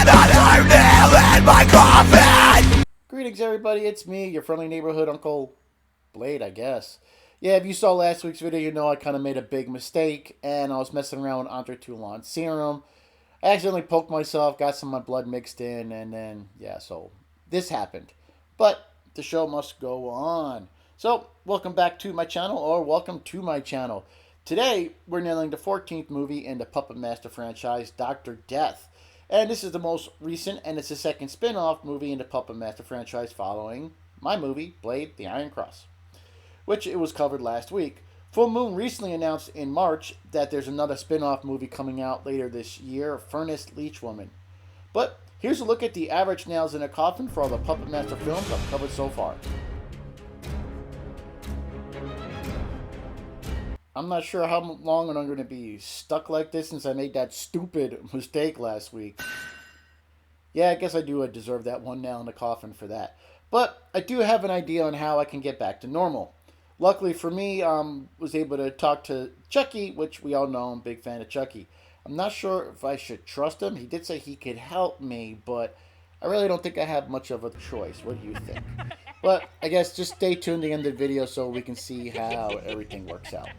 another nail in my coffin. Greetings, everybody. It's me, your friendly neighborhood Uncle Blade, I guess. Yeah, if you saw last week's video, you know I kind of made a big mistake, and I was messing around with Entre Toulon serum. I accidentally poked myself, got some of my blood mixed in, and then, yeah, so this happened. But the show must go on. So, welcome back to my channel, or welcome to my channel. Today, we're nailing the 14th movie in the Puppet Master franchise, Dr. Death. And this is the most recent, and it's the second spin-off movie in the Puppet Master franchise following my movie, Blade, the Iron Cross, which it was covered last week. Full Moon recently announced in March that there's another spin-off movie coming out later this year, Furnace Leech Woman. But here's a look at the average nails in a coffin for all the Puppet Master films I've covered so far. I'm not sure how long I'm going to be stuck like this since I made that stupid mistake last week. Yeah, I guess I do deserve that one nail in the coffin for that. But I do have an idea on how I can get back to normal. Luckily for me, was able to talk to Chucky, which we all know I'm a big fan of Chucky. I'm not sure if I should trust him. He did say he could help me, but I really don't think I have much of a choice. What do you think? But I guess just stay tuned to the end of the video so we can see how everything works out.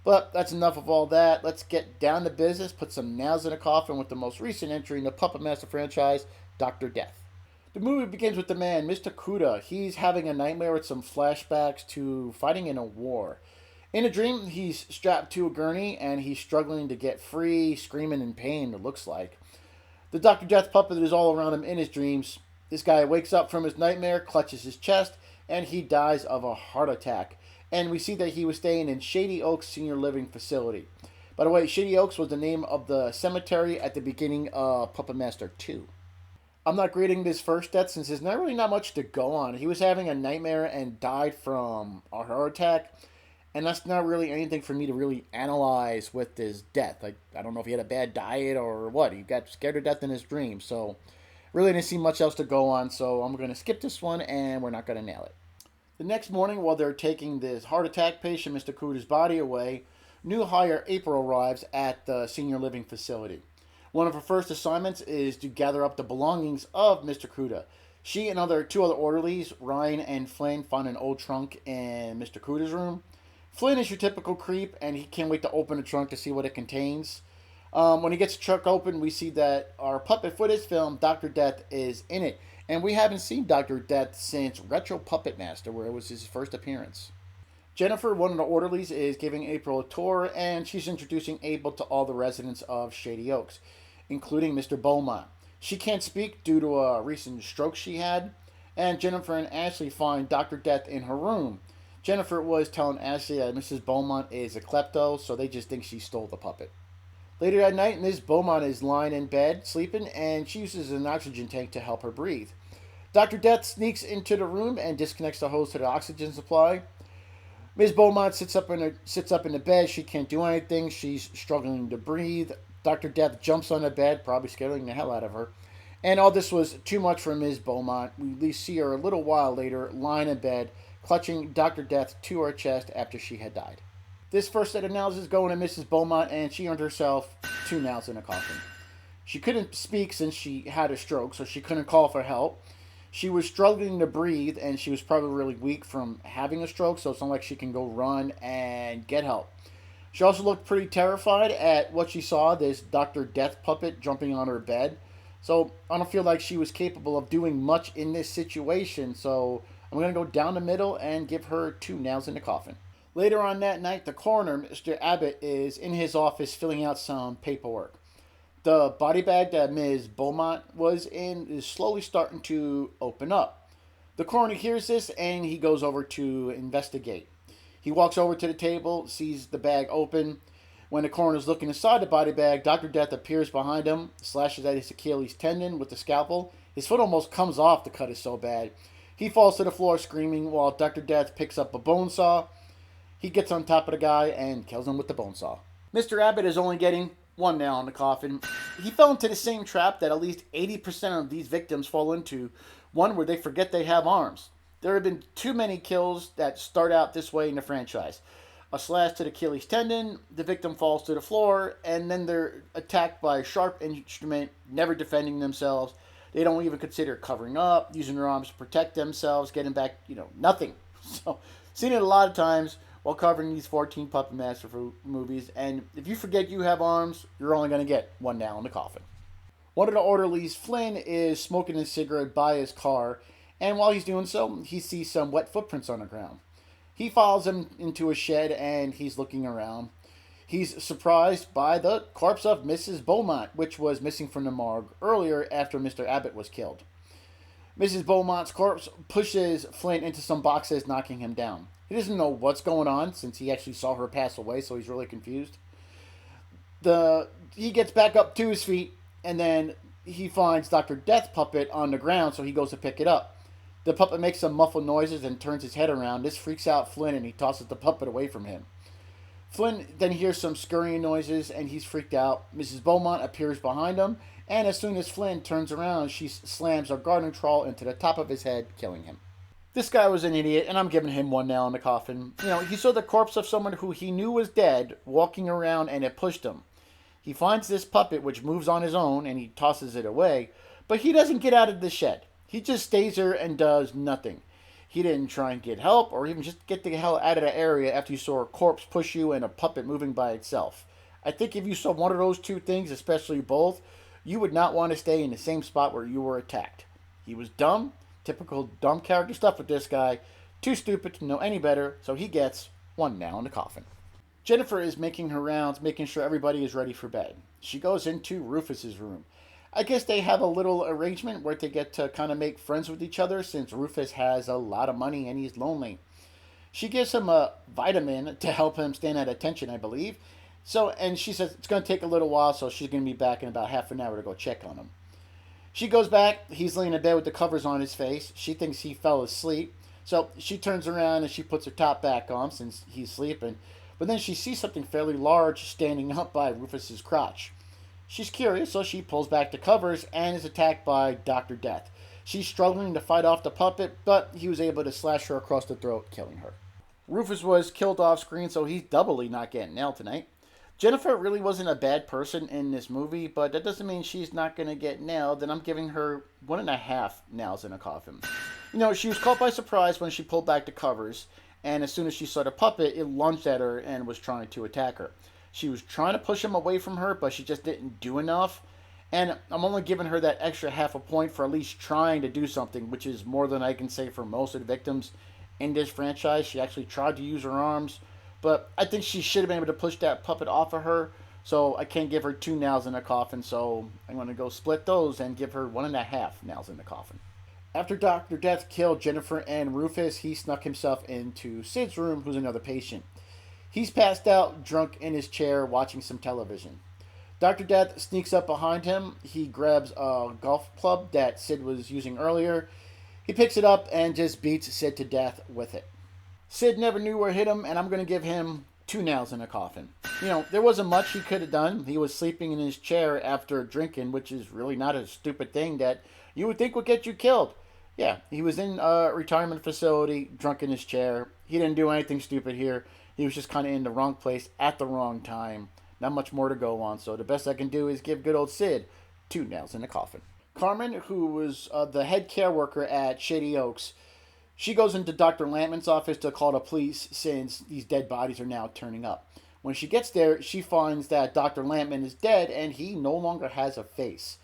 But that's enough of all that. Let's get down to business, put some nails in a coffin with the most recent entry in the Puppet Master franchise, Dr. Death. The movie begins with the man, Mr. Kuda. He's having a nightmare with some flashbacks to fighting in a war. In a dream, he's strapped to a gurney and he's struggling to get free, screaming in pain, it looks like. The Dr. Death puppet is all around him in his dreams. This guy wakes up from his nightmare, clutches his chest, and he dies of a heart attack. And we see that he was staying in Shady Oaks Senior Living Facility. By the way, Shady Oaks was the name of the cemetery at the beginning of Puppet Master 2. I'm not grading this first death since there's not really not much to go on. He was having a nightmare and died from a heart attack. And that's not really anything for me to really analyze with his death. Like, I don't know if he had a bad diet or what. He got scared to death in his dream. So, really didn't see much else to go on. So, I'm going to skip this one and we're not going to nail it. The next morning, while they're taking this heart attack patient, Mr. Kuda's body away, new hire April arrives at the senior living facility. One of her first assignments is to gather up the belongings of Mr. Kuda. She and two other orderlies, Ryan and Flynn, find an old trunk in Mr. Kuda's room. Flynn is your typical creep, and he can't wait to open the trunk to see what it contains. When he gets the trunk open, we see that our puppet footage film, Dr. Death, is in it. And we haven't seen Dr. Death since Retro Puppet Master, where it was his first appearance. Jennifer, one of the orderlies, is giving April a tour, and she's introducing April to all the residents of Shady Oaks, including Mr. Beaumont. She can't speak due to a recent stroke she had, and Jennifer and Ashley find Dr. Death in her room. Jennifer was telling Ashley that Mrs. Beaumont is a klepto, so they just think she stole the puppet. Later that night, Ms. Beaumont is lying in bed, sleeping, and she uses an oxygen tank to help her breathe. Dr. Death sneaks into the room and disconnects the hose to the oxygen supply. Ms. Beaumont sits up in the bed. She can't do anything. She's struggling to breathe. Dr. Death jumps on the bed, probably scaring the hell out of her. And all this was too much for Ms. Beaumont. We see her a little while later, lying in bed, clutching Dr. Death to her chest after she had died. This first set of nails is going to Mrs. Beaumont, and she earned herself 2 nails in a coffin. She couldn't speak since she had a stroke, so she couldn't call for help. She was struggling to breathe, and she was probably really weak from having a stroke, so it's not like she can go run and get help. She also looked pretty terrified at what she saw, this Dr. Death puppet jumping on her bed. So I don't feel like she was capable of doing much in this situation, so I'm going to go down the middle and give her 2 nails in the coffin. Later on that night, the coroner, Mr. Abbott, is in his office filling out some paperwork. The body bag that Ms. Beaumont was in is slowly starting to open up. The coroner hears this and he goes over to investigate. He walks over to the table, sees the bag open. When the coroner is looking inside the body bag, Dr. Death appears behind him, slashes at his Achilles tendon with the scalpel. His foot almost comes off, the cut is so bad. He falls to the floor screaming while Dr. Death picks up a bone saw. He gets on top of the guy and kills him with the bone saw. Mr. Abbott is only getting 1 nail in the coffin. He fell into the same trap that at least 80% of these victims fall into, one where they forget they have arms. There have been too many kills that start out this way in the franchise. A slash to the Achilles tendon, the victim falls to the floor, and then they're attacked by a sharp instrument, never defending themselves. They don't even consider covering up, using their arms to protect themselves, getting back, nothing. So, seen it a lot of times while covering these 14 Puppet Master movies, and if you forget you have arms, you're only going to get one nail in the coffin. One of the orderlies, Flynn, is smoking a cigarette by his car, and while he's doing so, he sees some wet footprints on the ground. He follows him into a shed and he's looking around. He's surprised by the corpse of Mrs. Beaumont, which was missing from the morgue earlier after Mr. Abbott was killed. Mrs. Beaumont's corpse pushes Flint into some boxes, knocking him down. He doesn't know what's going on since he actually saw her pass away, so he's really confused. He gets back up to his feet, and then he finds Dr. Death puppet on the ground, so he goes to pick it up. The puppet makes some muffled noises and turns his head around. This freaks out Flynn, and he tosses the puppet away from him. Flynn then hears some scurrying noises, and he's freaked out. Mrs. Beaumont appears behind him, and as soon as Flynn turns around, she slams a garden trawl into the top of his head, killing him. This guy was an idiot, and I'm giving him one nail in the coffin. He saw the corpse of someone who he knew was dead walking around, and it pushed him. He finds this puppet, which moves on his own, and he tosses it away, but he doesn't get out of the shed. He just stays there and does nothing. He didn't try and get help or even just get the hell out of the area after you saw a corpse push you and a puppet moving by itself. I think if you saw one of those two things, especially both, you would not want to stay in the same spot where you were attacked. He was dumb, typical dumb character stuff with this guy, too stupid to know any better, so he gets one nail in the coffin. Jennifer is making her rounds, making sure everybody is ready for bed. She goes into Rufus's room. I guess they have a little arrangement where they get to kind of make friends with each other since Rufus has a lot of money and he's lonely. She gives him a vitamin to help him stand at attention, I believe. And she says it's going to take a little while, so she's going to be back in about half an hour to go check on him. She goes back. He's laying in bed with the covers on his face. She thinks he fell asleep. So she turns around and she puts her top back on since he's sleeping. But then she sees something fairly large standing up by Rufus's crotch. She's curious, so she pulls back the covers and is attacked by Dr. Death. She's struggling to fight off the puppet, but he was able to slash her across the throat, killing her. Rufus was killed off screen, so he's doubly not getting nailed tonight. Jennifer really wasn't a bad person in this movie, but that doesn't mean she's not going to get nailed, and I'm giving her 1.5 nails in a coffin. She was caught by surprise when she pulled back the covers, and as soon as she saw the puppet, it lunged at her and was trying to attack her. She was trying to push him away from her, but she just didn't do enough. And I'm only giving her that extra half a point for at least trying to do something, which is more than I can say for most of the victims in this franchise. She actually tried to use her arms, but I think she should have been able to push that puppet off of her. So I can't give her 2 nails in the coffin, so I'm going to go split those and give her 1.5 nails in the coffin. After Dr. Death killed Jennifer and Rufus, he snuck himself into Sid's room, who's another patient. He's passed out, drunk in his chair, watching some television. Dr. Death sneaks up behind him. He grabs a golf club that Sid was using earlier. He picks it up and just beats Sid to death with it. Sid never knew where it hit him, and I'm going to give him 2 nails in a coffin. There wasn't much he could have done. He was sleeping in his chair after drinking, which is really not a stupid thing that you would think would get you killed. Yeah, he was in a retirement facility, drunk in his chair. He didn't do anything stupid here. He was just kind of in the wrong place at the wrong time. Not much more to go on, so the best I can do is give good old Sid 2 nails in the coffin. Carmen, who was the head care worker at Shady Oaks, she goes into Dr. Lampman's office to call the police since these dead bodies are now turning up. When she gets there, she finds that Dr. Lampman is dead and he no longer has a face.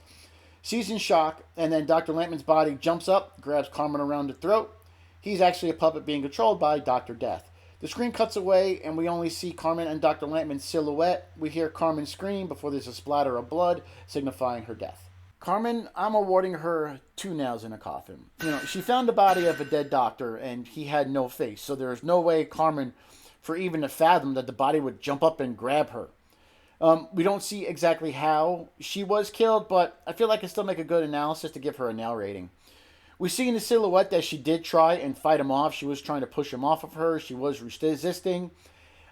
She's in shock, and then Dr. Lampman's body jumps up, grabs Carmen around the throat. He's actually a puppet being controlled by Dr. Death. The screen cuts away, and we only see Carmen and Dr. Lampman's silhouette. We hear Carmen scream before there's a splatter of blood, signifying her death. Carmen, I'm awarding her 2 nails in a coffin. She found the body of a dead doctor, and he had no face, so there's no way Carmen, for even to fathom that the body would jump up and grab her. We don't see exactly how she was killed, but I feel I can still make a good analysis to give her a nail rating. We see in the silhouette that she did try and fight him off. She was trying to push him off of her. She was resisting.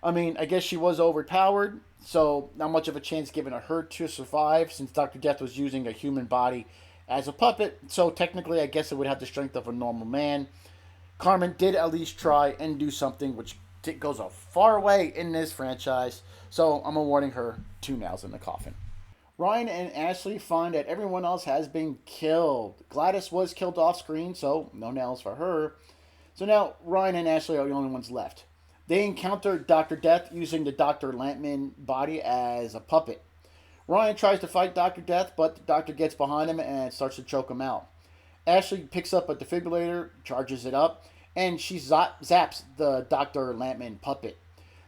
I guess she was overpowered, so not much of a chance given to her to survive since Dr. Death was using a human body as a puppet. So technically, I guess it would have the strength of a normal man. Carmen did at least try and do something, which goes a far way in this franchise. So I'm awarding her 2 nails in the coffin. Ryan and Ashley find that everyone else has been killed. Gladys was killed off screen, so no nails for her. So now Ryan and Ashley are the only ones left. They encounter Dr. Death using the Dr. Lampman body as a puppet. Ryan tries to fight Dr. Death, but the doctor gets behind him and starts to choke him out. Ashley picks up a defibrillator, charges it up, and she zaps the Dr. Lampman puppet.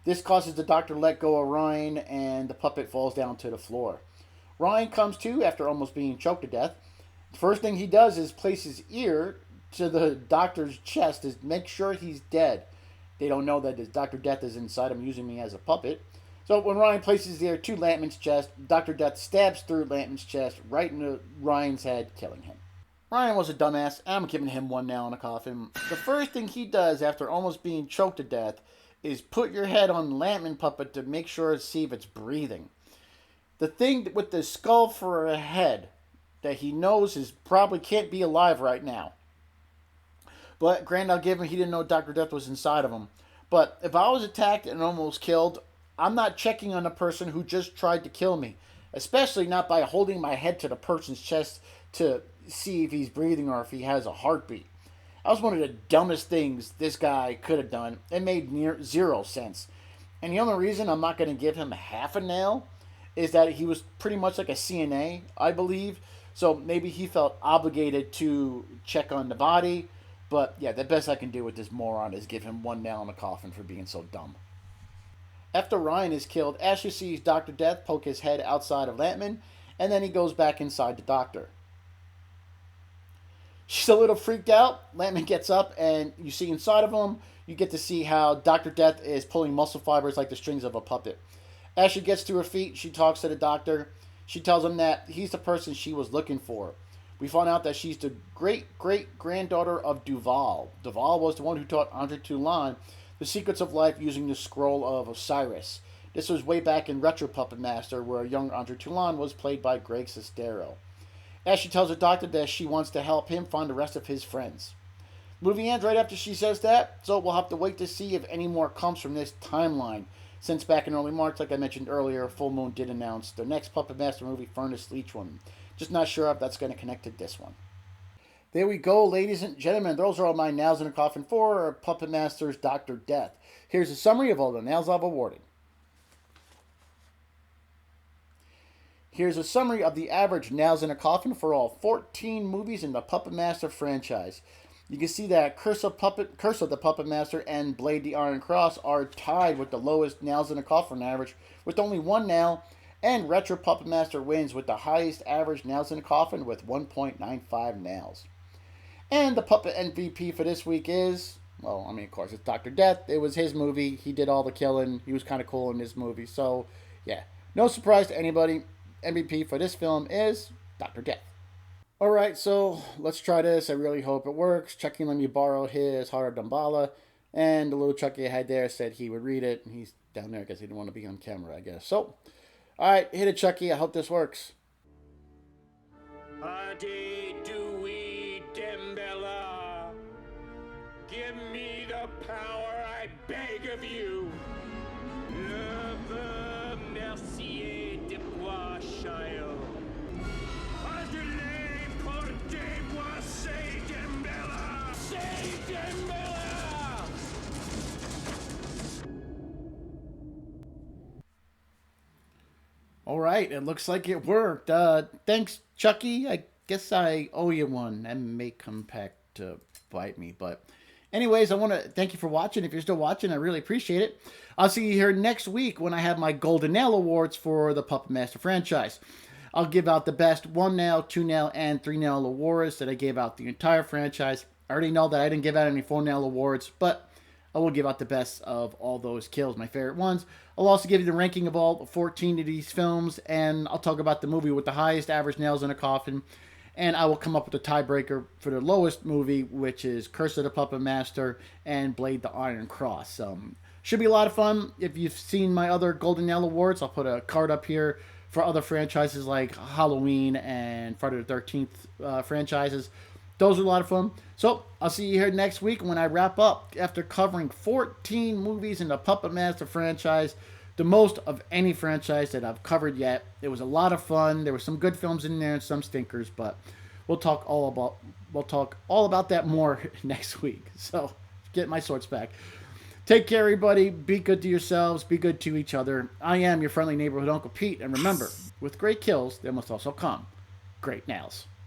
This causes the doctor to let go of Ryan, and the puppet falls down to the floor. Ryan comes to after almost being choked to death. The first thing he does is place his ear to the doctor's chest to make sure he's dead. They don't know that Dr. Death is inside him using me as a puppet. So when Ryan places his ear to Lampman's chest, Dr. Death stabs through Lampman's chest right into Ryan's head, killing him. Ryan was a dumbass. I'm giving him 1 nail in the coffin. The first thing he does after almost being choked to death is put your head on the Lampman puppet to make sure to see if it's breathing. The thing with the skull for a head that he knows is probably can't be alive right now. But granted, I'll give him he didn't know Dr. Death was inside of him. But if I was attacked and almost killed, I'm not checking on the person who just tried to kill me. Especially not by holding my head to the person's chest to see if he's breathing or if he has a heartbeat. That was one of the dumbest things this guy could have done. It made zero sense. And the only reason I'm not going to give him half a nail is that he was pretty much like a CNA, I believe. So maybe he felt obligated to check on the body. But yeah, the best I can do with this moron is give him 1 nail in the coffin for being so dumb. After Ryan is killed, Ashley sees Dr. Death poke his head outside of Lampman, and then he goes back inside the doctor. She's a little freaked out. Lampman gets up, and you see inside of him, you get to see how Dr. Death is pulling muscle fibers like the strings of a puppet. Ashley gets to her feet. She talks to the doctor. She tells him that he's the person she was looking for. We find out that she's the great-great-granddaughter of Duval. Duval was the one who taught Andre Toulon the secrets of life using the scroll of Osiris. This was way back in Retro Puppet Master, where young Andre Toulon was played by Greg Sestero. Ashley tells the doctor that she wants to help him find the rest of his friends. Movie ends right after she says that, so we'll have to wait to see if any more comes from this timeline. Since back in early March, like I mentioned earlier, Full Moon did announce their next Puppet Master movie, Furnace Leech one. Just not sure if that's going to connect to this one. There we go, ladies and gentlemen. Those are all my nails in the coffin for Puppet Master's Dr. Death. Here's a summary of all the nails I've awarded. Here's a summary of the average nails in a coffin for all 14 movies in the Puppet Master franchise. You can see that Curse of the Puppet Master and Blade the Iron Cross are tied with the lowest nails in a coffin average with only 1 nail, and Retro Puppet Master wins with the highest average nails in a coffin with 1.95 nails. And the Puppet MVP for this week is, well, I mean, of course, it's Dr. Death. It was his movie. He did all the killing. He was kind of cool in this movie. So, yeah, no surprise to anybody. MVP for this film is Dr. Death. Alright, so let's try this. I really hope it works. Chucky let me borrow his Hara Dambala, and the little Chucky I had there said he would read it, and he's down there because he didn't want to be on camera, I guess. So, alright, hit it, Chucky. I hope this works. Adi Dewey Dembella, give me the power, I beg of you. Le Mercier de Bois Chaillot. Adelaide pour des Bois, say Dembella! Say Dembella! Alright, it looks like it worked. Thanks, Chucky. I guess I owe you one. And may come back to bite me, but anyways, I want to thank you for watching. If you're still watching, I really appreciate it. I'll see you here next week when I have my Golden Nail Awards for the Puppet Master franchise. I'll give out the best 1 nail, 2 nail, and 3 nail awards that I gave out the entire franchise. I already know that I didn't give out any 4 nail awards, but I will give out the best of all those kills, my favorite ones. I'll also give you the ranking of all 14 of these films, and I'll talk about the movie with the highest average nails in a coffin. And I will come up with a tiebreaker for the lowest movie, which is Curse of the Puppet Master and Blade the Iron Cross. Should be a lot of fun. If you've seen my other Golden Nail Awards, I'll put a card up here for other franchises like Halloween and Friday the 13th franchises. those are a lot of fun. So I'll see you here next week when I wrap up after covering 14 movies in the Puppet Master franchise, the most of any franchise that I've covered yet. It was a lot of fun. There were some good films in there and some stinkers, but we'll talk all about that more next week. So get my sorts back. Take care, everybody. Be good to yourselves. Be good to each other. I am your friendly neighborhood Uncle Pete, and remember, with great kills, there must also come great nails.